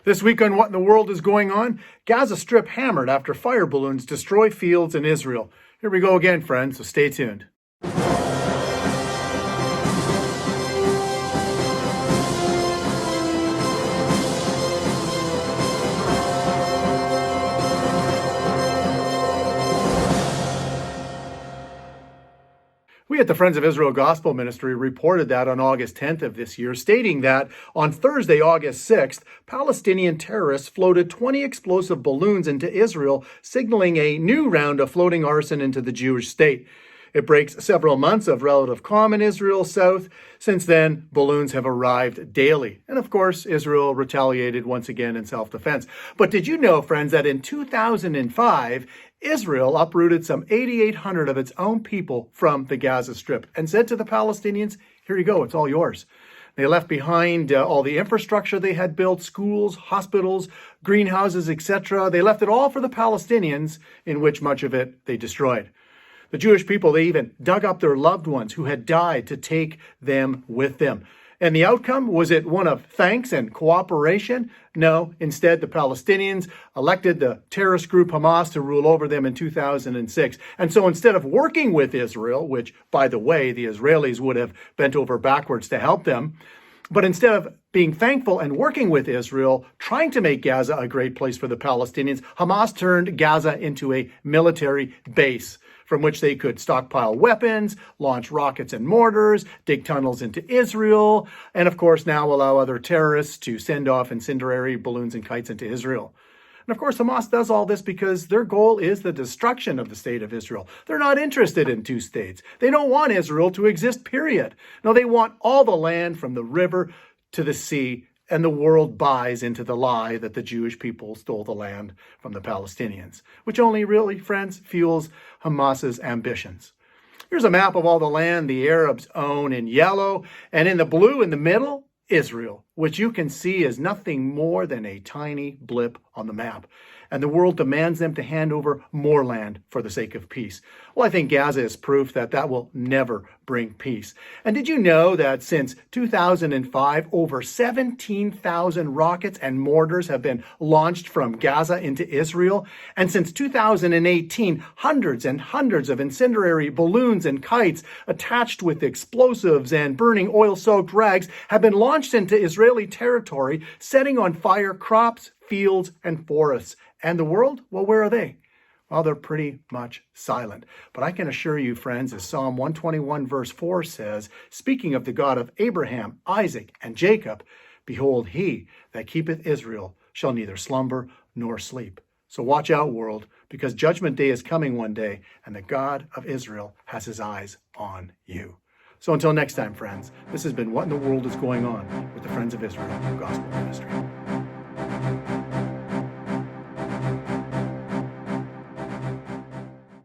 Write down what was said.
This week on What in the World is Going On, Gaza Strip hammered after fire balloons destroy fields in Israel. Here we go again, friends, so stay tuned. We at the Friends of Israel Gospel Ministry reported that on August 10th of this year, stating that on Thursday, August 6th, Palestinian terrorists floated 20 explosive balloons into Israel, signaling a new round of floating arson into the Jewish state. It breaks several months of relative calm in Israel's south. Since then, balloons have arrived daily. And of course, Israel retaliated once again in self-defense. But did you know, friends, that in 2005, Israel uprooted some 8,800 of its own people from the Gaza Strip and said to the Palestinians, here you go, it's all yours. They left behind all the infrastructure they had built, schools, hospitals, greenhouses, etc. They left it all for the Palestinians, in which much of it they destroyed. The Jewish people, they even dug up their loved ones who had died to take them with them. And the outcome, was it one of thanks and cooperation? No, instead the Palestinians elected the terrorist group Hamas to rule over them in 2006. And so instead of working with Israel, which, by the way, the Israelis would have bent over backwards to help them, but instead of being thankful and working with Israel, trying to make Gaza a great place for the Palestinians, Hamas turned Gaza into a military base from which they could stockpile weapons, launch rockets and mortars, dig tunnels into Israel, and of course now allow other terrorists to send off incendiary balloons and kites into Israel. And of course, Hamas does all this because their goal is the destruction of the state of Israel. They're not interested in two states. They don't want Israel to exist, period. No, they want all the land from the river to the sea, and the world buys into the lie that the Jewish people stole the land from the Palestinians, which only really, friends, fuels Hamas's ambitions. Here's a map of all the land the Arabs own in yellow, and in the blue in the middle, Israel, which you can see is nothing more than a tiny blip on the map. And the world demands them to hand over more land for the sake of peace. Well, I think Gaza is proof that that will never bring peace. And did you know that since 2005, over 17,000 rockets and mortars have been launched from Gaza into Israel? And since 2018, hundreds and hundreds of incendiary balloons and kites attached with explosives and burning oil-soaked rags have been launched into Israeli territory, setting on fire crops, fields, and forests. And the world? Well, where are they? Well, they're pretty much silent. But I can assure you, friends, as Psalm 121 verse 4 says, speaking of the God of Abraham, Isaac, and Jacob, behold, he that keepeth Israel shall neither slumber nor sleep. So watch out, world, because judgment day is coming one day, and the God of Israel has his eyes on you. So until next time, friends, this has been What in the World is Going On with the Friends of Israel Gospel Ministry.